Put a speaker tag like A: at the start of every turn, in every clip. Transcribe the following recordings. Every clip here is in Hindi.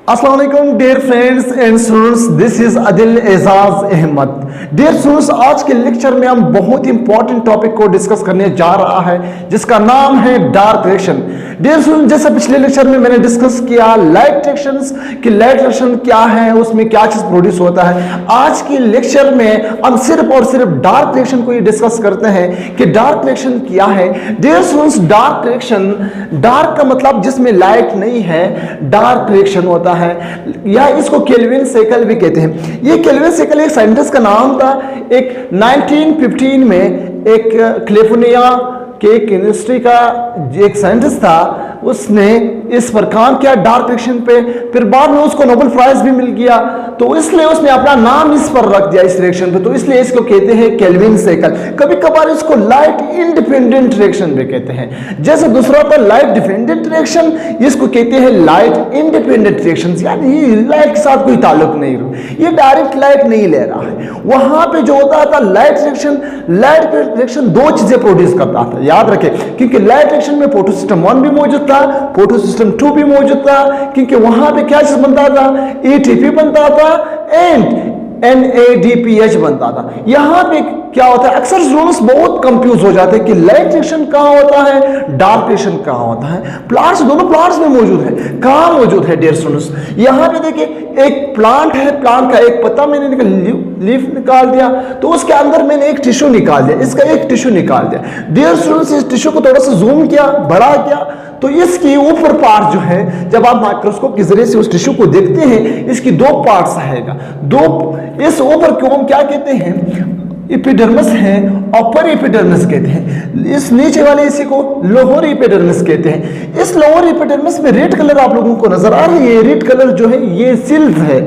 A: अस्सलाम वालेकुम dear friends and students, this is Adil Ejaz Ahmad. Dear students, आज के लेक्चर में हम बहुत ही इंपॉर्टेंट टॉपिक को डिस्कस करने जा रहा है जिसका नाम है डार्क रिएक्शन। डियर स्टूडेंट्स, जैसे पिछले लेक्चर में मैंने डिस्कस किया लाइट रिएक्शंस कि लाइट रिएक्शन क्या है, उसमें क्या चीज प्रोड्यूस होता है। आज के लेक्चर में हम सिर्फ और सिर्फ डार्क रिएक्शन को ही डिस्कस करते हैं कि डार्क रिएक्शन क्या है। Dear students, dark reaction, dark का मतलब जिसमें लाइट नहीं है, डार्क रिएक्शन होता है, या इसको केल्विन साइकिल भी कहते हैं। ये केल्विन साइकिल एक साइंटिस्ट का नाम था। एक 1915 में एक कैलिफोर्निया के एक यूनिवर्सिटी का एक साइंटिस्ट था, उसने इस पर काम किया डार्क रिएक्शन पे। फिर बाद में उसको नोबेल प्राइज भी मिल गया, तो इसलिए उसने अपना नाम इस पर रख दिया इस रिएक्शन पे, तो इसलिए इसको कहते हैं केल्विन साइकिल। कभी कभार इसको लाइट इंडिपेंडेंट रिएक्शन भी कहते हैं। जैसे दूसरा होता है लाइट डिपेंडेंट रिएक्शन, इसको कहते हैं लाइट इंडिपेंडेंट रिएक्शन, यानी ये लाइट के साथ कोई ताल्लुक नहीं, ये डायरेक्ट लाइट नहीं ले रहा है। वहां पे जो होता था लाइट रिएक्शन दो चीजें प्रोड्यूस करता था, याद रखें, क्योंकि लाइट रिएक्शन में फोटोसिस्टम 1 भी मौजूद था, फोटोसिस्टम 2 भी मौजूद था, क्योंकि वहां पे क्या चीज बनता था, एटीपी बनता था एंड NADPH बनता था। यहां पे क्या होता है, अक्सर स्टूडेंट्स बहुत कंफ्यूज हो जाते हैं कि लाइट रिएक्शन कहां होता है, डार्क रिएक्शन कहां होता है। प्लांट्स, दोनों प्लांट्स में मौजूद है। कहां मौजूद है डियर स्टूडेंट्स, यहां पे देखिए एक प्लांट है, प्लांट का एक पत्ता मैंने लीफ निकाल दिया, तो उसके अंदर मैंने एक टिश्यू निकाल दिया, इसका एक टिश्यू निकाल दिया। डियर स्टूडेंट्स, इस टिश्यू को थोड़ा सा जूम किया, बड़ा किया, तो इसकी ऊपर पार्ट जो है, जब आप माइक्रोस्कोप के जरिए से उस टिश्यू को देखते हैं, इसकी दो पार्ट्स आएगा। इस ऊपर को हम क्या कहते हैं, एपिडर्मिस है, अपर एपिडर्मिस कहते हैं। इस नीचे वाले इसी को लोअर एपिडर्मिस कहते हैं। इस लोअर एपिडर्मिस में रेड कलर आप लोगों को नजर आ रहा है, ये रेड कलर जो है ये सेल्स है।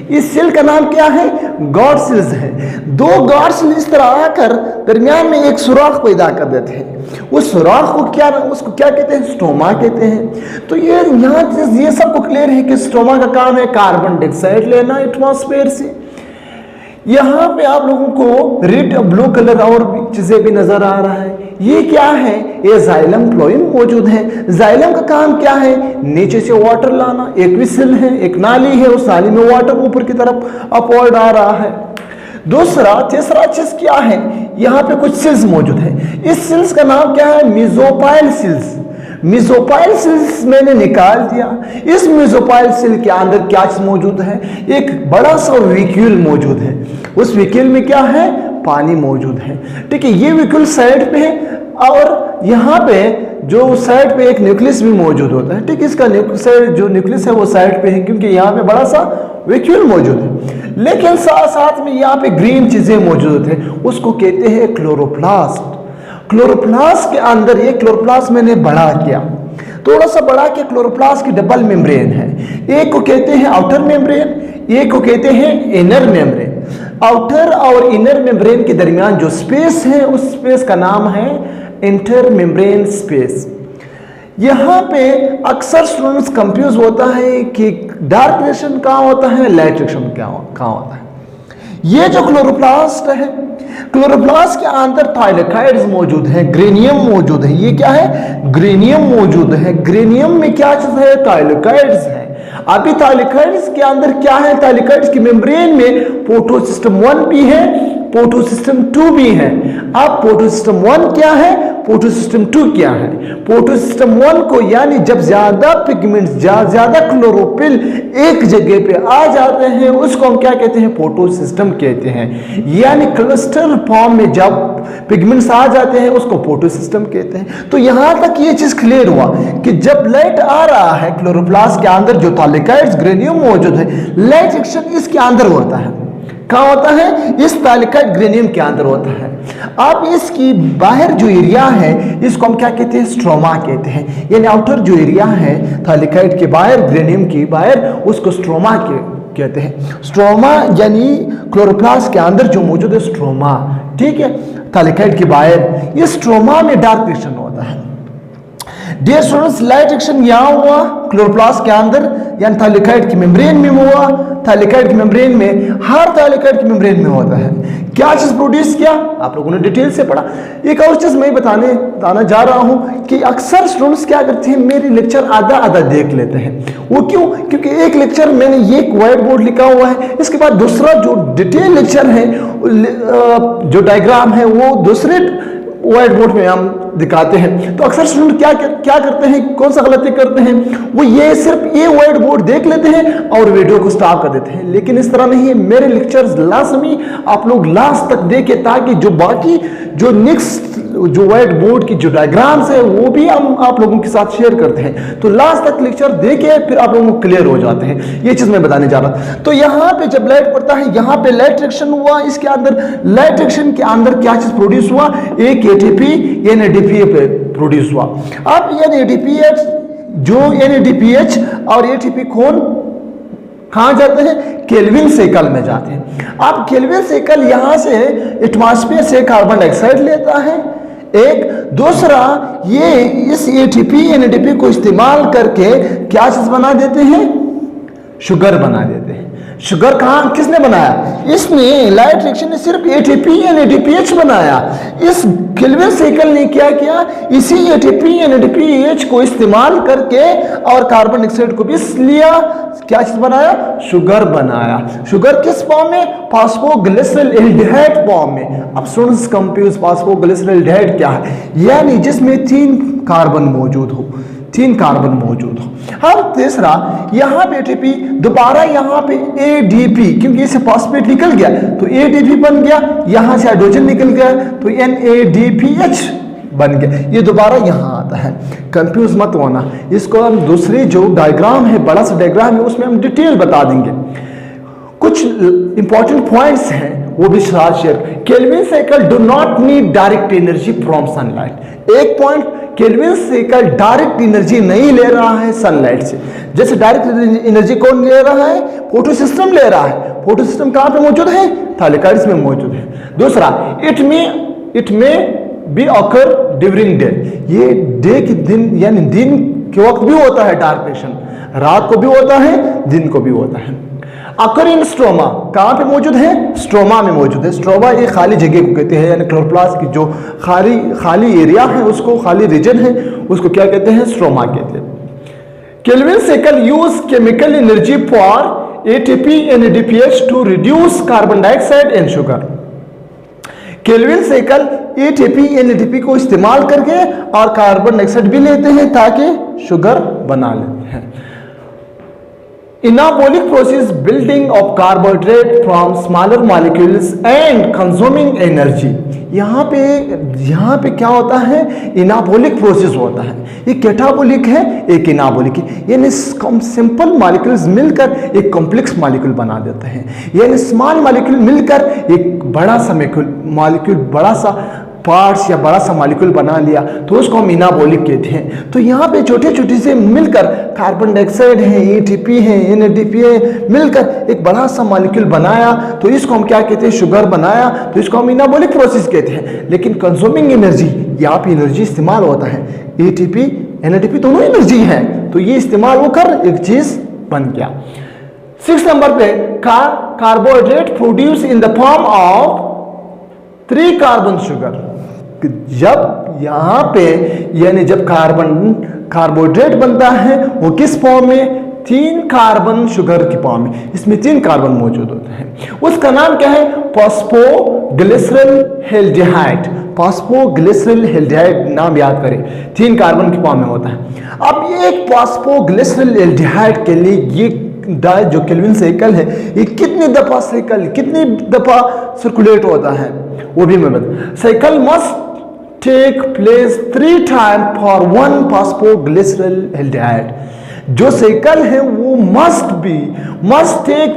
A: इस सेल का नाम क्या है, गॉड सेल्स है। दो गॉड सेल इस तरह आकर दरमियान में एक सुराख पैदा कर देते हैं। उस सुराख को उसको क्या कहते हैं, स्टोमा कहते हैं। तो ये सबको क्लियर है कि स्टोमा का काम है कार्बन डाइऑक्साइड लेना एटमॉस्फेयर से। यहां पे आप लोगों को रेड ब्लू कलर और चीजें भी नजर आ रहा है। ये क्या है, ये जाइलम फ्लोएम मौजूद है। जाइलम का काम क्या है, नीचे से वाटर लाना। एक विसल है, एक नाली है, उस नाली में वाटर ऊपर की तरफ अपवर्ड आ रहा है। तीसरा चीज क्या है, यहाँ पे कुछ सेल्स मौजूद है। इस सेल्स का नाम क्या है, मेसोपाइल सेल्स। मेसोपाइल सेल्स मैंने निकाल दिया। इस मेसोपाइल सेल के अंदर क्या चीज मौजूद है, एक बड़ा सा वैक्यूल मौजूद है। उस वैक्यूल में क्या है, पानी मौजूद है। ठीक है, ये वैक्यूल साइड पे है और यहाँ पे जो साइड पे एक न्यूक्लियस भी मौजूद होता है। ठीक है, इसका जो न्यूक्लियस है वो साइड पे है, क्योंकि यहाँ पे बड़ा सा वैक्यूल मौजूद है। लेकिन साथ साथ में यहाँ पे ग्रीन चीजें मौजूद है, उसको कहते हैं क्लोरोप्लास्ट। क्लोरोप्लास्ट के अंदर, ये क्लोरोप्लास्ट मैंने बड़ा किया, थोड़ा सा बड़ा के क्लोरोप्लास्ट की डबल मेम्ब्रेन है। एक को कहते हैं आउटर मेम्ब्रेन, एक को कहते हैं इनर मेम्ब्रेन। आउटर और इनर मेम्ब्रेन के दरमियान जो स्पेस है, उस स्पेस का नाम है इंटर मेम्ब्रेन स्पेस। यहाँ पे अक्सर स्टूडेंट्स कंफ्यूज होता है कि डार्क रिएक्शन कहाँ होता है, लाइट रिएक्शन कहाँ होता है। ये जो क्लोरोप्लास्ट है, क्लोरोप्लास्ट के अंदर थाइलेकाइड्स मौजूद है, ग्रेनियम मौजूद है। ये क्या है, ग्रेनियम मौजूद है। ग्रेनियम में क्या चीज है, थाइलेकाइड्स है। अभी थाइलेकाइड्स के अंदर क्या है, थाइलेकाइड्स की मेम्ब्रेन में फोटोसिस्टम 1 भी है, फोटोसिस्टम 2 भी है। अब फोटोसिस्टम 1 क्या है, फोटोसिस्टम 2 क्या है। फोटोसिस्टम 1 को, यानी जब ज्यादा पिगमेंट्स, ज्यादा क्लोरोफिल एक जगह पे आ जाते हैं, उसको हम क्या कहते हैं, फोटोसिस्टम कहते हैं। यानी क्लस्टर फॉर्म में जब पिगमेंट्स आ जाते हैं, उसको फोटोसिस्टम कहते हैं। तो यहां तक ये चीज क्लियर हुआ कि जब लाइट आ रहा है क्लोरोप्लास्ट के अंदर, जो थाइलेकाइड्स ग्रेनियम मौजूद है, लाइट रिएक्शन इसके अंदर होता है। कहाँ होता है, इस थाइलेकाइड ग्रेनियम के अंदर होता है। अब इसकी बाहर जो एरिया है, इसको हम क्या कहते हैं, स्ट्रोमा कहते हैं। यानी आउटर जो एरिया है थाइलेकाइड के बाहर, ग्रेनियम के बाहर, उसको स्ट्रोमा कहते हैं। स्ट्रोमा यानी क्लोरोप्लास्ट के अंदर जो मौजूद है स्ट्रोमा, ठीक है, थाइलेकाइड के बाहर। इस स्ट्रोमा में डार्क रिएक्शन होता है। डियर स्टूडेंट्स, लाइट रिएक्शन यहाँ हुआ क्लोरोप्लास्ट के अंदर, यानी थाइलेकाइड की मेम्ब्रेन में हुआ। थाइलेकाइड की मेम्ब्रेन में, हर थाइलेकाइड की मेम्ब्रेन में होता है। क्या चीज प्रोड्यूस किया, आप लोगों ने डिटेल से पढ़ा। एक और चीज मैं बताना जा रहा हूं कि अक्सर स्टूडेंट्स क्या करते हैं, मेरे लेक्चर आधा आधा देख लेते हैं। वो क्यों? क्योंकि एक लेक्चर मैंने ये व्हाइट बोर्ड लिखा हुआ है, इसके बाद दूसरा जो डिटेल लेक्चर है, जो डायग्राम है, वो दूसरे व्हाइट बोर्ड में हम दिखाते हैं। तो अक्सर स्टूडेंट क्या करते हैं, कौन सा गलती करते हैं, वो ये सिर्फ ये व्हाइट बोर्ड देख लेते हैं और वीडियो को स्टॉप कर देते हैं। लेकिन इस तरह नहीं है, मेरे लेक्चर्स लाजमी आप लोग लास्ट तक देखें, ताकि जो बाकी जो नेक्स्ट जो व्हाइट बोर्ड की जो डायग्राम्स है वो भी हम आप लोगों के साथ शेयर करते हैं। तो लास्ट तक लेक्चर देखे, फिर आप लोगों को क्लियर हो जाते हैं। ये चीज मैं बताने जा रहा। तो यहाँ पे जब लाइट पड़ता है, यहाँ पे लाइट रिएक्शन हुआ, इसके अंदर लाइट रिएक्शन के अंदर क्या चीज प्रोड्यूस हुआ, एक एटीपी NADPH प्रोड्यूस हुआ। अब NADPH जो NADPH और ATP कहां जाते हैं, केल्विन साइकिल में जाते हैं। अब केल्विन साइकिल यहां से एटमॉस्फेयर से कार्बन डाइऑक्साइड लेता है, एक दूसरा ये इस ATP NADP को इस्तेमाल करके क्या चीज बना देते हैं, शुगर बना देते हैं। शुगर कहां किसने बनाया, इसने लाइट रिएक्शन ने सिर्फ ATP NADPH बनाया। इस केल्विन साइकिल ने क्या किया, इसी ATP NADPH को इस्तेमाल करके और कार्बन डाइऑक्साइड को भी लिया, क्या चीज बनाया, शुगर बनाया। शुगर किस फॉर्म में, फास्फोग्लिसरॉल्डिहाइड फॉर्म में। अब स्टूडेंट्स कंफ्यूज, फास्फोग्लिसरॉल्डिहाइड क्या है, यानी जिसमें 3 कार्बन मौजूद हो, 3 कार्बन मौजूद हो। अब तीसरा यहां पे ATP, दोबारा यहां पे ADP, क्योंकि इसे फॉस्फेट निकल गया तो ADP बन गया, यहां से हाइड्रोजन निकल गया तो NADPH बन गया। ये दोबारा यहां आता है, कंफ्यूज मत होना। इसको हम दूसरी जो डायग्राम है, बड़ा सा डायग्राम है, उसमें हम डिटेल बता देंगे। कुछ इंपॉर्टेंट पॉइंट्स हैं वो भी साथ share. Kelvin cycle do not need direct energy from sunlight. एक point, Kelvin cycle direct energy नहीं ले रहा है सनलाइट से। जैसे डायरेक्ट एनर्जी कौन ले रहा है, फोटो सिस्टम ले रहा है। फोटो सिस्टम कहां पे मौजूद है, थैलेकॉइड्स में मौजूद है। दूसरा, इट में बी ऑकर ड्यूरिंग डे। ये डे के दिन यानी दिन के वक्त भी होता है डार्क रिएक्शन, रात को भी होता है, दिन को भी होता है। अकर इन स्ट्रोमा, कहां पे मौजूद है, स्ट्रोमा में मौजूद है। स्ट्रोमा एक खाली जगह को कहते हैं, यानी क्लोरोप्लास्ट की जो खाली एरिया है, उसको खाली रीजन है, उसको क्या कहते हैं, स्ट्रोमा कहते हैं। Calvin cycle use chemical energy for ATP NADPH to reduce carbon dioxide and sugar. Calvin cycle ATP NADP को इस्तेमाल करके और कार्बन डाइऑक्साइड भी लेते हैं ताकि शुगर बना लेते हैं। Anabolic process building of carbohydrate from smaller molecules and consuming energy। यहाँ पे क्या होता है, इनाबोलिक प्रोसेस होता है। एक कैटाबोलिक है, एक इनाबोलिक है, यानी सिंपल मॉलिक्यूल्स मिलकर एक कॉम्प्लेक्स मॉलिक्यूल बना देते हैं, यानी स्मॉल मॉलिक्यूल मिलकर एक बड़ा सा मॉलिक्यूल बड़ा सा पार्ट्स या बड़ा सा मॉलिक्यूल बना लिया तो उसको हम इनाबोलिक कहते हैं। तो यहाँ पे छोटे छोटे से मिलकर कार्बन डाइऑक्साइड है, ATP है, NADP है, मिलकर एक बड़ा सा मॉलिक्यूल बनाया तो इसको हम क्या कहते हैं, शुगर बनाया, तो इसको हम इनाबोलिक प्रोसेस कहते हैं। लेकिन कंज्यूमिंग एनर्जी, यहाँ पे एनर्जी इस्तेमाल होता है, ATP NADP दोनों एनर्जी है, तो ये इस्तेमाल होकर एक चीज बन गया। 6 नंबर पे carbohydrate produce in the form of 3 carbon sugar. जब यहाँ पे यानी जब कार्बोहाइड्रेट बनता है वो किस फॉर्म में, 3 कार्बन शुगर की फॉर्म में, इसमें 3 कार्बन मौजूद होते हैं। उसका नाम क्या है, फॉस्फोग्लिसरॉल्डिहाइड। फॉस्फोग्लिसरॉल्डिहाइड नाम याद करें, 3 कार्बन की फॉर्म में होता है। अब एक फॉस्फोग्लिसरॉल्डिहाइड के लिए ये जो केल्विन साइकिल है ये कितनी दफा सर्कुलेट होता है वो भी मैं बता। Cycle must take place 3 time for 1 phosphoglyceraldehyde. जो साइकिल है वो मस्ट टेक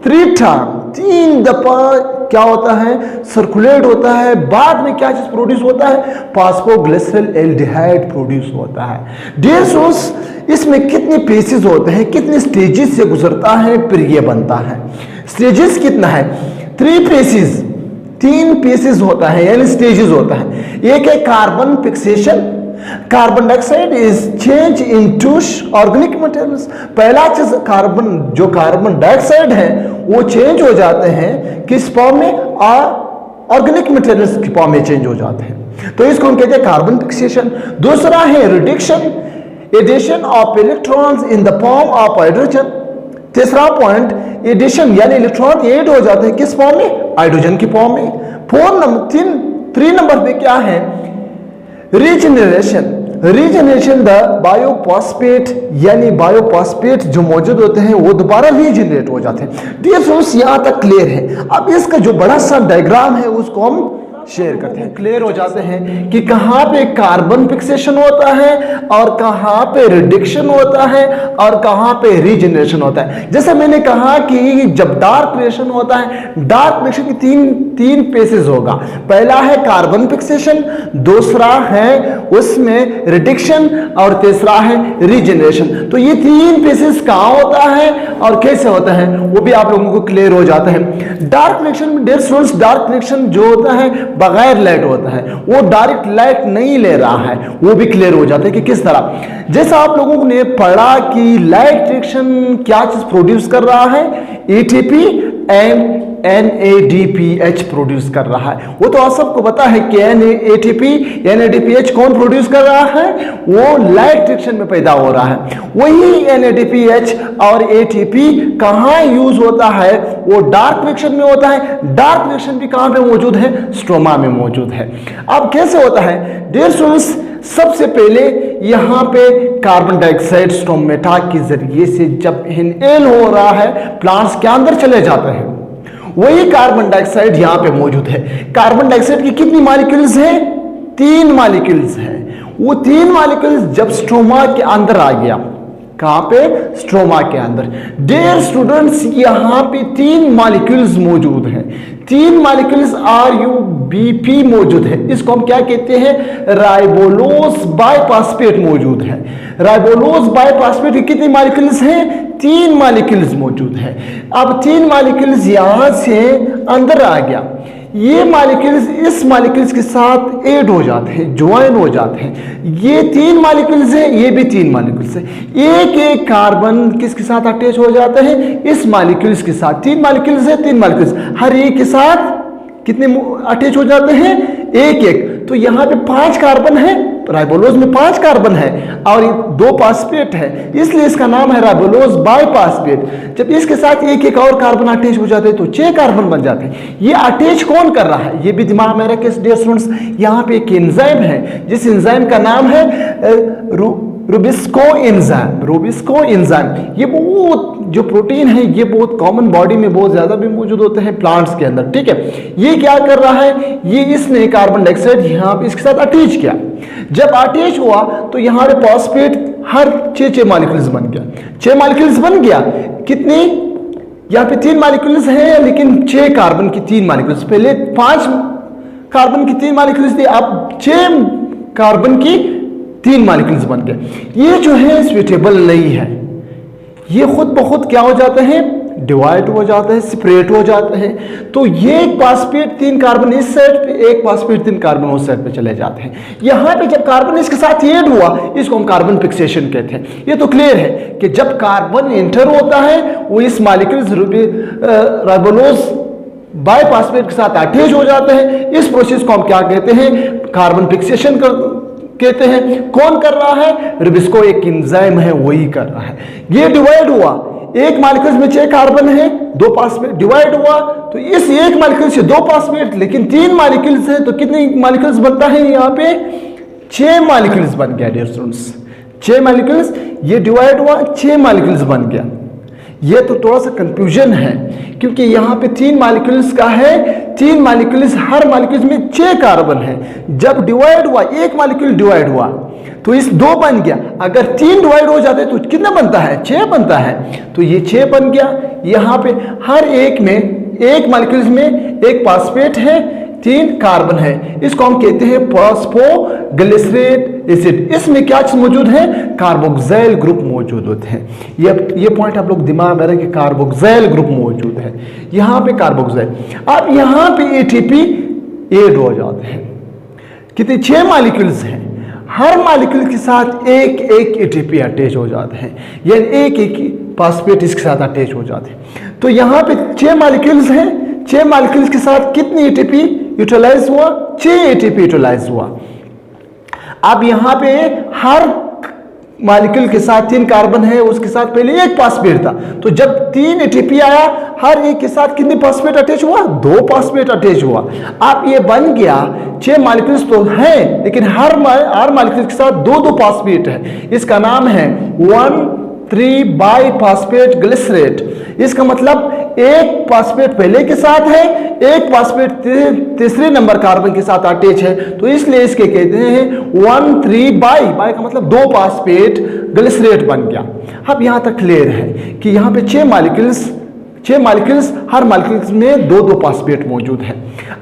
A: 3 टाइम, 3 दफा क्या होता है, सर्कुलेट होता है। बाद में क्या चीज प्रोड्यूस होता है, फॉस्फोग्लिसरॉल्डिहाइड प्रोड्यूस होता है। डियर स्टूडेंट्स, इसमें कितने पेसेस होते हैं, कितने स्टेजेस से गुजरता है, फिर ये बनता है। स्टेजेस कितना है, 3 पेसेस, 3 पेसेस होता है यानी स्टेजेस होता है। एक है carbon fixation, carbon dioxide is change into organic materials. पहला चीज कार्बन डाइऑक्साइड है वो चेंज हो जाते हैं किस फॉर्म में, ऑर्गेनिक मटेरियल्स की फॉर्म में चेंज हो जाते हैं। तो इसको हम कहते हैं कार्बन फिक्सेशन। दूसरा है reduction, addition of electrons in the form of hydrogen. तीसरा पॉइंट एडिशन यानी इलेक्ट्रॉन ऐड हो जाते हैं किस फॉर्म में? हाइड्रोजन की फॉर्म में। 3 नंबर पे क्या है? रीजनरेशन। रीजनरेशन द बायोफॉस्फेट यानी बायोफॉस्फेट जो मौजूद होते हैं वो दोबारा रीजनरेट हो जाते हैं। डियर फ्रेंड्स यहां तक क्लियर है। अब इसका जो बड़ा सा डायग्राम है उसको हम शेयर करते हैं। क्लियर हो जाते हैं कि कहां पे कार्बन फिक्सेशन होता है और कहां पे रिडक्शन होता है और कहां पे रीजनरेशन होता है। जैसे मैंने कहा कि जब डार्क रिएक्शन होता है, डार्क रिएक्शन की तीन फेसेस होगा। पहला है कार्बन फिक्सेशन, दूसरा है उसमें रिडक्शन और तीसरा है रीजनरेशन। तो ये 3 फेसेस कहां होता है और कैसे होता है वो भी आप लोगों को क्लियर हो जाता है। डार्क रिएक्शन में डियर स्टूडेंट्स, डार्क रिएक्शन जो होता है बगैर लाइट होता है, वो डायरेक्ट लाइट नहीं ले रहा है, वो भी क्लियर हो जाता है कि किस तरह। जैसा आप लोगों ने पढ़ा कि लाइट रिएक्शन क्या चीज प्रोड्यूस कर रहा है? एटीपी एंड NADPH प्रोड्यूस कर रहा है। वो तो आप सबको पता है कि ATP NADPH कौन प्रोड्यूस कर रहा है? वो लाइट रिएक्शन में पैदा हो रहा है। वही NADPH और ATP कहां यूज होता है? वो डार्क रिएक्शन में होता है। डार्क रिएक्शन भी कहां पे मौजूद है? स्ट्रोमा में मौजूद है। अब कैसे होता है डियर स्टूडेंट्स? सबसे पहले यहां पे कार्बन डाइऑक्साइड स्टोमेटा के जरिए से जब इनहेल हो रहा है प्लांट्स के अंदर चले जाते हैं, वही कार्बन डाइऑक्साइड यहां पे मौजूद है। कार्बन डाइऑक्साइड की कितनी मॉलिक्यूल्स हैं? 3 मॉलिक्यूल्स हैं। वो 3 मॉलिक्यूल्स जब स्ट्रोमा के अंदर आ गया, कहां पे? स्ट्रोमा के अंदर। डियर स्टूडेंट्स यहां पे 3 मॉलिक्यूल्स मौजूद हैं। 3 मॉलिक्यूल्स RuBP मौजूद है। इसको हम क्या कहते हैं? राइबोलोज बाइफॉस्फेट मौजूद है। राइबोलोज बाइफॉस्फेट की कितनी मॉलिक्यूल्स हैं? 3 मॉलिक्यूल्स मौजूद है। अब 3 मॉलिक्यूल्स यहां से अंदर आ गया, ये मॉलिक्यूल्स इस मॉलिक्यूल्स के साथ ऐड हो जाते हैं, ज्वाइन हो जाते हैं। ये 3 मॉलिक्यूल्स हैं, ये भी 3 मॉलिक्यूल्स हैं। एक एक कार्बन किसके साथ अटैच हो जाता है? इस मॉलिक्यूल्स के साथ। 3 मॉलिक्यूल्स है, 3 मॉलिक्यूल्स हर एक के साथ कितने अटैच हो जाते हैं? एक एक। तो यहां पे 5 कार्बन है, राइबोलोज में 5 कार्बन है और 2 फॉस्फेट है, इसलिए इसका नाम है राइबोलोज बाइफॉस्फेट। जब इसके साथ एक एक और कार्बन अटैच हो जाते हैं तो 6 कार्बन बन जाते हैं। ये अटैच कौन कर रहा है? ये भी दिमाग में रखे डियर स्टूडेंट्स। यहाँ पे एक एंजाइम है, जिस एंजाइम का नाम है रूबिस्को एंजाइम। रूबिस्को एंजाइम ये बहुत जो प्रोटीन है ये बहुत कॉमन बॉडी में बहुत ज्यादा भी मौजूद होते हैं प्लांट्स के अंदर। ठीक है, ये क्या कर रहा है? ये इसने कार्बन डाइऑक्साइड यहाँ पे इसके साथ अटैच किया। जब अटैच हुआ तो यहाँ पे फॉस्फेट हर 6 मॉलिक्यूल्स बन गया। 6 मॉलिक्यूल्स बन गया। कितनी? यहाँ पे 3 मॉलिक्यूल्स हैं लेकिन 6 कार्बन की 3 मॉलिक्यूल्स। पहले 5 कार्बन की 3 मॉलिक्यूल्स थी, अब 6 कार्बन की 3 मॉलिक्यूल्स बन गए। ये जो है स्विटेबल नहीं है, ये खुद ब खुद क्या हो जाते हैं? डिवाइड हो जाते हैं, सेपरेट हो जाते हैं। तो ये एक फॉस्फेट 3 कार्बन इस साइड पे, एक फॉस्फेट 3 कार्बन उस साइड पे चले जाते हैं। यहां पे जब कार्बन इसके साथ ऐड हुआ, इसको हम कार्बन फिक्सेशन कहते हैं। ये तो क्लियर है कि जब कार्बन एंटर होता है वो इस मॉलिक्यूल्स राइबोलोज बाइफॉस्फेट के साथ अटैच हो जाते हैं। इस प्रोसेस को हम क्या कहते हैं? कार्बन फिक्सेशन कहते हैं। कौन कर रहा है? रूबिस्को एक एंजाइम है, वही कर रहा है। ये डिवाइड हुआ, एक मॉलिक्यूल में 6 कार्बन है, 2 फॉस्फेट डिवाइड हुआ तो इस एक मॉलिक्यूल से 2 फॉस्फेट, लेकिन 3 मॉलिक्यूल्स है तो कितने मॉलिक्यूल्स बनता है? यहाँ पे 6 मॉलिक्यूल्स बन गया डियर स्टूडेंट्स। 6 मॉलिक्यूल्स, ये डिवाइड हुआ 6 मॉलिक्यूल्स बन गया। ये तो थोड़ा सा कंफ्यूजन है क्योंकि यहाँ पे 3 मॉलिक्यूल्स का है, 3 मॉलिक्यूल्स, हर मॉलिक्यूल्स में 6 कार्बन है। जब डिवाइड हुआ, एक मॉलिक्यूल डिवाइड हुआ तो इस 2 बन गया। अगर 3 डिवाइड हो जाते तो कितना बनता है? 6 बनता है। तो ये 6 बन गया। यहाँ पे हर एक में, एक मॉलिक्यूल्स में एक फॉस्फेट है, 3 कार्बन है। इसको हम कहते हैं फॉस्फोग्लिसरेट एसिड। इसमें क्या चीज मौजूद है? कार्बोक्सिल ग्रुप मौजूद होते हैं। ये पॉइंट आप लोग दिमाग में रखें, कार्बोक्सिल ग्रुप मौजूद है यहाँ पे, कार्बोक्सिल। अब यहाँ पे एटीपी ऐड हो जाते हैं। कितने? 6 मॉलिक्यूल्स हैं, हर मॉलिक्यूल के साथ एक एक एटीपी अटैच हो जाते हैं, यानी एक एक फॉस्फेट इसके साथ अटैच हो जाते हैं। तो यहाँ पे 6 मॉलिक्यूल्स हैं, 6 मॉलिक्यूल्स के साथ कितनी एटीपी यूटिलाइज हुआ, 6 एटीपी यूटिलाइज हुआ। अब यहां पे हर मॉलिक्यूल के साथ 3 कार्बन है, उसके साथ पहले एक फॉस्फेट था, तो जब 3 एटीपी आया, हर एक के साथ कितने फॉस्फेट अटैच हुआ? 2 फॉस्फेट अटैच हुआ। अब ये बन गया 6 मॉलिक्यूल्स तो हैं, लेकिन हर मॉलिक्यूल के साथ 2 फॉस्फेट है। इसका नाम है 1,3 बाइफॉस्फेट ग्लिसरेट। इसका मतलब एक फॉस्फेट पहले के साथ है, एक फॉस्फेट तीसरे नंबर कार्बन के साथ अटैच है, तो इसलिए इसके कहते हैं 1,3 बाई का मतलब 2 फॉस्फेट ग्लिसरेट बन गया। अब यहां तक क्लियर है कि यहां पे 6 मॉलिक्यूल्स, हर मॉलिक्यूल्स में 2 फॉस्फेट मौजूद है।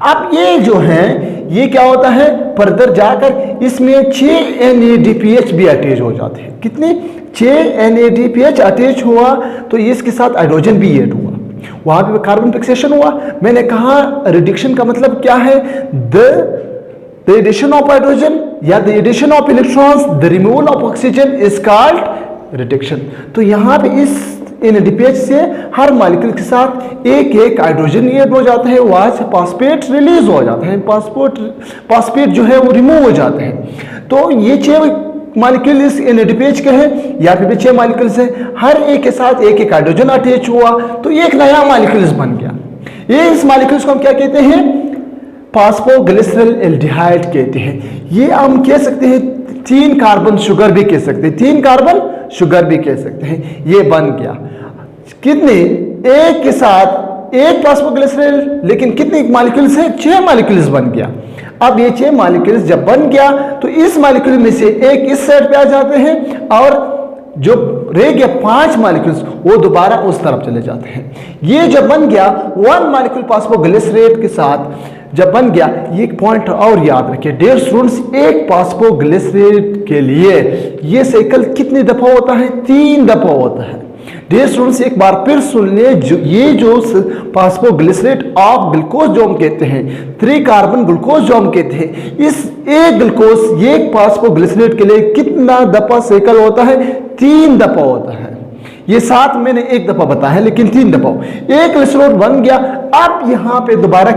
A: अब ये जो है, ये क्या होता है, फर्दर जाकर इसमें 6 NADPH भी अटैच हो जाते हैं। कितने? 6 NADPH अटैच हुआ, तो इसके साथ हाइड्रोजन भी ऐड हुआ, वहां पे कार्बन फिक्सेशन हुआ। मैंने कहा रिडक्शन का मतलब क्या है? द एडिशन ऑफ हाइड्रोजन या the addition of electrons, the removal of oxygen is called reduction. तो यहां पे इस NADPH से हर मॉलिक्यूल के साथ एक हाइड्रोजन ऐड हो जाता है, वहां से फॉस्फेट रिलीज हो जाता है, फॉस्फेट जो है वो रिमूव हो जाते हैं। तो ये 6 मॉलिक्यूल इस NADPH के हैं, या फिर 6 मॉलिक्यूल्स हैं, हर एक के साथ एक हाइड्रोजन अटैच हुआ, तो एक नया मॉलिक्यूल्स बन गया। ये इस मॉलिक्यूल्स को हम क्या कहते हैं? फॉस्फोग्लिसरल एल्डिहाइड कहते हैं। ये हम कह सकते हैं 3 कार्बन शुगर भी कह सकते हैं, 3 कार्बन शुगर भी कह सकते हैं। ये बन गया कितने? एक के साथ एक फॉस्फोग्लिसरल, लेकिन कितने मॉलिक्यूल्स हैं? 6 मॉलिक्यूल्स बन गया। अब ये 6 मॉलिक्यूल्स जब बन गया, तो इस मॉलिक्यूल में से एक इस साइड पे आ जाते हैं, और जो रह गया 5 मॉलिक्यूल्स वो दोबारा उस तरफ चले जाते हैं। ये जब बन गया 1 मॉलिक्यूल फॉस्फोग्लिसरेट के साथ जब बन गया, ये पॉइंट और याद रखिए डियर स्टूडेंट्स, एक फॉस्फोग्लिसरेट के लिए ये साइकिल कितनी दफा होता है? 3 दफा होता है। डियर स्टूडेंट्स एक बार फिर सुन ले, ये जो फॉस्फोग्लिसरेट ऑफ ग्लूकोज जो हम कहते हैं, 3 कार्बन ग्लूकोज जो हम कहते हैं, इस एक ग्लूकोज एक फॉस्फोग्लिसरेट के लिए कितना दफा साइकिल होता है? 3 दफा होता है। ये 7 मैंने 1 दफा बताया है, लेकिन 3 दफा। एक ग्लिसरॉल बन गया। अब यहाँ पे दोबारा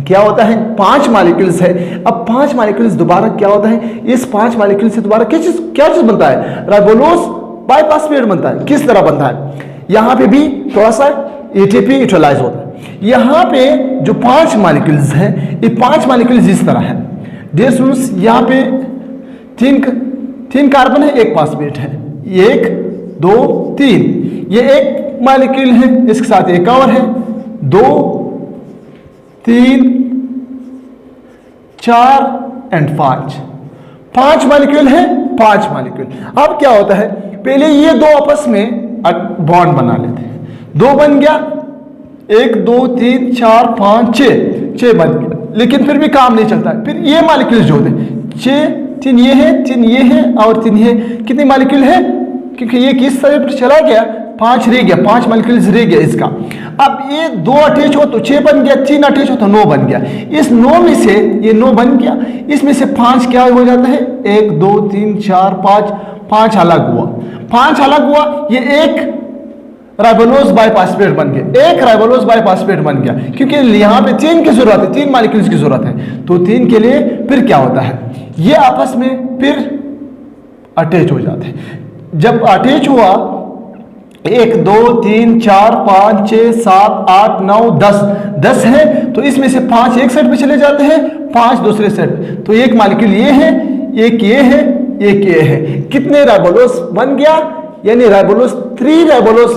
A: क्या होता है? 5 मॉलिक्यूल्स है। अब 5 मॉलिक्यूल्स दोबारा क्या होता है? इस 5 मॉलिक्यूल से दोबारा क्या चीज बनता है? राइबोलोज बाइफॉस्फेट बनता है। किस तरह बनता है? यहां पे भी थोड़ा सा एटीपी यूटिलाइज होता है। यहां पे जो 5 मॉलिक्यूल्स हैं, ये 5 मॉलिक्यूल्स इस तरह है। डियर स्टूडेंट्स यहां पे 3 कार्बन है, एक फॉस्फेट है, 1 2 3। ये एक मॉलिक्यूल है, इसके साथ एक और है, 2 3 4 एंड 5 मॉलिक्यूल है, 5 मॉलिक्यूल। अब क्या होता है? पहले ये 2 आपस में बॉन्ड बना लेते हैं, 2 बन गया, 1 2 3 4 5 6 बन गया, लेकिन फिर भी काम नहीं चलता। फिर ये मॉलिक्यूल्स जो होते हैं 6, 3 ये है, 3 ये है और 3 ये, कितने मॉलिक्यूल है? क्योंकि ये किस तरह पर चला गया, 5 रह गया, 5 मॉलिक्यूल्स रह गया इसका। अब ये 2 अटैच हो तो 6 बन गया, 3 अटैच हो तो 9 बन गया। इस 9 में से ये 9 बन गया, इसमें से 5 क्या हो जाता है? 1 2 3 4 5 अलग हुआ, 5 अलग हुआ। ये एक राइबोलोज बाइफॉस्फेट बन गया, एक राइबोलोज बाइफॉस्फेट बन गया, क्योंकि यहाँ पे 3 की जरूरत है, 3 मॉलिक्यूल्स की जरूरत है। तो 3 के लिए फिर क्या होता है? ये आपस में फिर अटैच हो जाते हैं। जब अटैच हुआ 1 2 3 4 5 6 7 8 9 10 है, तो इसमें से 5 एक सेट पे चले जाते हैं, 5 दूसरे सेट। तो एक मॉलिक्यूल ये है, एक ये है, एक ये है। कितने राइबोलोज बन गया? यानी राइबोलोज 3 राइबोलोज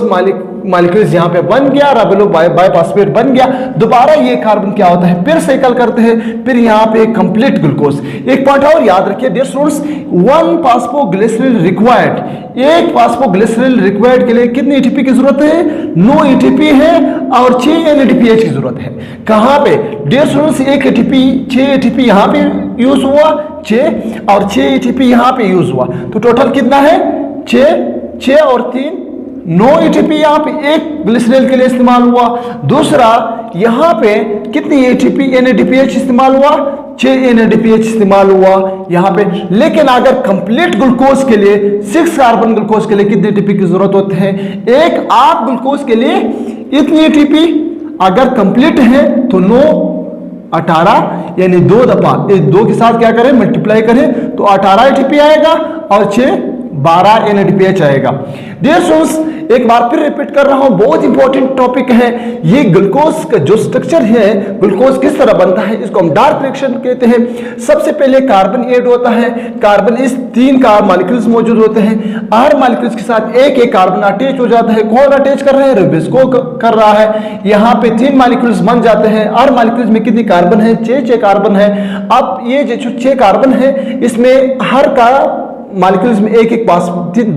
A: मॉलिक्यूल्स यहाँ पे बन गया, राइबोलोज बाइफॉस्फेट बन गया। दोबारा ये कार्बन क्या होता है? फिर साइकिल करते हैं, फिर यहाँ पे कंप्लीट ग्लूकोज। एक पॉइंट और याद रखिए डियर स्टूडेंट्स, 1 फॉस्फोग्लिसरल रिक्वायर्ड, एक फॉस्फोग्लिसरल रिक्वायर्ड के लिए कितनी एटीपी की जरूरत है? 9 एटीपी है और 6 NADPH की जरूरत है। कहां पे डियर स्टूडेंट्स? 1 एटीपी, 6 एटीपी यहां पे यूज हुआ, 6 और 6 एटीपी यहां पे यूज हुआ, तो टोटल कितना है? 6 और 3 9 एटीपी यहां पे एक ग्लिसरॉल के लिए इस्तेमाल हुआ। दूसरा यहां पे कितनी एटीपी NADPH इस्तेमाल हुआ? 6 NADPH इस्तेमाल हुआ यहां पे। लेकिन अगर कंप्लीट ग्लूकोज के लिए 6 कार्बन ग्लूकोज के लिए कितनी एटीपी की जरूरत होती है? एक आप ग्लूकोज के लिए इतनी एटीपी, अगर कंप्लीट है तो 9 18 यानी 2 दफा इस 2 के साथ क्या करें, मल्टीप्लाई करें तो 18 ATP आएगा और 6 12 NADPH आएगा। डियर स्टूडेंट्स, एक बार फिर रिपीट कर रहा हूं, बहुत इंपॉर्टेंट टॉपिक है ये। ग्लूकोज का जो स्ट्रक्चर है, ग्लूकोज किस तरह बनता है, इसको हम डार्क रिएक्शन कहते हैं। सबसे पहले कार्बन ऐड होता है, कार्बन इस 3 कार्ब मॉलिक्यूल्स मौजूद होते हैं। R मॉलिक्यूल्स के साथ एक एक कार्बन अटैच हो जाता है। कौन अटैच कर रहा है, रिबोस्को कर रहा है। यहाँ पे 3 मॉलिक्यूल्स बन जाते हैं। R मॉलिक्यूल्स में कितनी कार्बन है, 6 कार्बन है। अब ये जो 6 कार्बन है, इसमें हर का मॉलिक्यूल्स में एक एक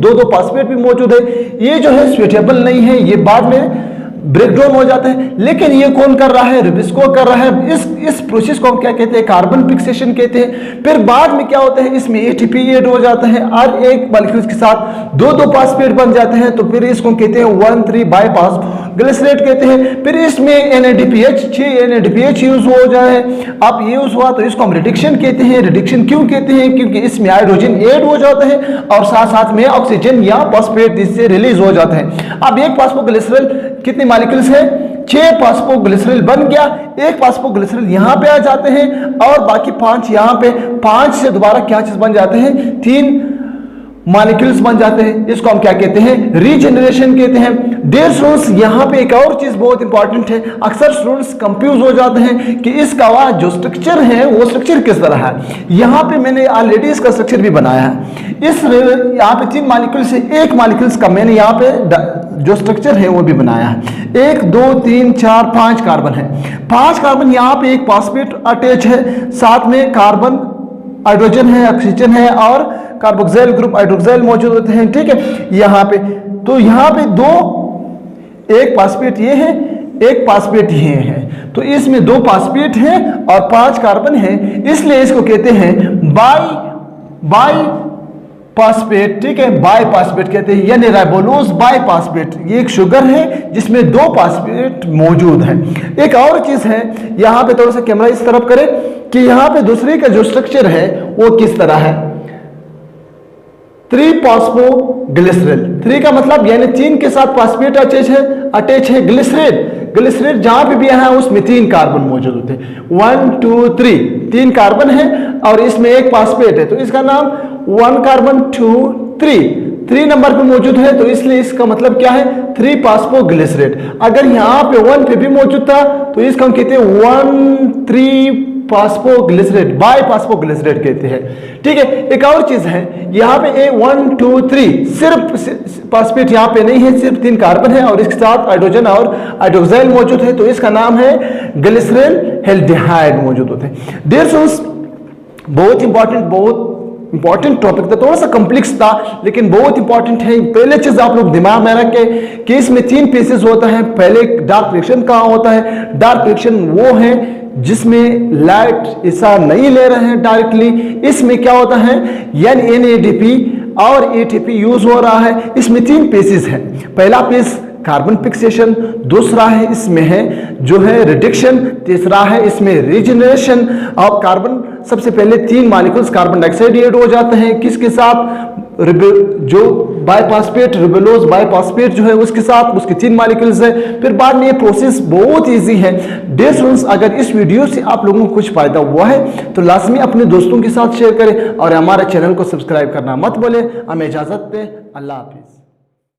A: दो फॉस्फेट भी मौजूद है। ये जो है स्विचेबल नहीं है, ये बाद में ब्रेकडाउन हो जाता है। लेकिन ये कौन कर रहा है, रिबोस्को कर रहा है। इस प्रोसेस को हम क्या कहते हैं, कार्बन फिक्सेशन कहते हैं। फिर बाद में क्या होता है, इसमें ATP ऐड हो जाता है और एक मॉलिक्यूल्स के साथ दो फॉस्फेट बन जाते हैं, तो फिर इसको कहते हैं 1,3 बाइफॉस्फोग्लिसरेट कहते हैं। फिर इसमें NADPH 6 NADPH यूज हो जाए। अब ये यूज हुआ तो इसको हम रिडक्शन कहते हैं। रिडक्शन क्यों कहते हैं, क्योंकि इसमें हाइड्रोजन ऐड हो जाता है और साथ साथ में ऑक्सीजन या फॉस्फेट इससे रिलीज हो जाते हैं। अब एक फॉस्फोग्लिसरल कितने मॉलिक्यूल्स है, 6 फॉस्फोग्लिसरल बन गया। एक फॉस्फोग्लिसरल यहां पे आ जाते हैं और बाकी 5 यहां पे। 5 से दोबारा क्या चीज बन जाते हैं, 3 मॉलिक्यूल्स बन जाते हैं। इसको हम क्या कहते हैं, रीजनरेशन कहते हैं। डियर स्टूडेंट्स, यहां पे एक और चीज बहुत इंपॉर्टेंट है। अक्सर स्टूडेंट्स कंफ्यूज हो जाते हैं कि इसका जो स्ट्रक्चर है वो स्ट्रक्चर किस तरह है। यहां पे मैंने ऑलरेडी इसका स्ट्रक्चर भी बनाया है। यहां पे 3 मॉलिक्यूल से एक मॉलिक्यूल्स का मैंने यहां पे जो स्ट्रक्चर है वो भी बनाया है। 1 2 3 4 5 कार्बन है। 5 कार्बन यहां पे एक फॉस्फेट अटैच है, साथ में कार्बन हाइड्रोजन है, ऑक्सीजन है और कार्बोक्सिल ग्रुप हाइड्रोक्साइल मौजूद होते हैं। ठीक है, यहां पे तो यहां पे एक फॉस्फेट ये है, एक फॉस्फेट ये है, तो इसमें 2 फॉस्फेट है और 5 कार्बन है, इसलिए इसको कहते हैं बाई फॉस्फेट। ठीक है, बाई फॉस्फेट कहते हैं, यानी राइबोलोज बाई फॉस्फेट। ये एक शुगर है जिसमें 2 फॉस्फेट मौजूद है। एक और चीज है, यहां पे थोड़ा सा कैमरा इस तरफ करें कि यहां पे दूसरे का जो स्ट्रक्चर है वो किस तरह है, 3 फॉस्फोग्लिसरेट। 3 का मतलब यानी 3 के साथ फॉस्फेट अटैच है। ग्लिसरेट जहां पे भी है उसमें 3 कार्बन मौजूद होते हैं। 1 2 3 कार्बन है और इसमें एक फॉस्फेट है, तो इसका नाम 1 कार्बन 2 3 नंबर पे मौजूद है, तो इसलिए इसका मतलब क्या है, 3 फॉस्फोग्लिसरेट। अगर यहाँ पे 1 पे भी मौजूद था तो इसका हम कहते हैं 1,3 फॉस्फोग्लिसरेट, बाई फॉस्फोग्लिसरेट कहते हैं। ठीक है, एक और चीज है, यहाँ पे 1 2 3 सिर्फ फॉस्फेट यहाँ पे नहीं है, सिर्फ 3 कार्बन है और इसके साथ हाइड्रोजन और हाइड्रोक्साइल मौजूद है, तो इसका नाम है ग्लिसरल हेल्डिहाइड मौजूद होते हैं। डियर स्टूडेंट्स, बहुत इंपॉर्टेंट टॉपिक था, थोड़ा सा कॉम्प्लेक्स था लेकिन बहुत इंपॉर्टेंट है। पहले चीज आप लोग दिमाग में रखें कि इसमें 3 पीसेस होता है। पहले डार्क रिएक्शन कहाँ होता है, डार्क रिएक्शन वो है जिसमें लाइट हिस्सा नहीं ले रहे हैं डायरेक्टली। इसमें क्या होता है, NADP और ATP यूज हो रहा है। इसमें 3 पीसेस है। पहला पीस कार्बन फिक्सेशन, दूसरा है इसमें है जो है रिडक्शन, तीसरा है इसमें रीजनरेशन। और कार्बन सबसे पहले 3 मॉलिक्यूल्स कार्बन डाइऑक्साइड ऐड हो जाते हैं, किसके साथ, जो बाइफॉस्फेट, रिबोलोज बाइफॉस्फेट जो है उसके साथ, उसके 3 मॉलिक्यूल्स है। फिर बाद में ये प्रोसेस बहुत इजी है। डियर स्टूडेंट्स, अगर इस वीडियो से आप लोगों को कुछ फायदा हुआ है तो लाजमी अपने दोस्तों के साथ शेयर करें और हमारे चैनल को सब्सक्राइब करना मत भूलें। हमें इजाजत दें, अल्लाह हाफिज।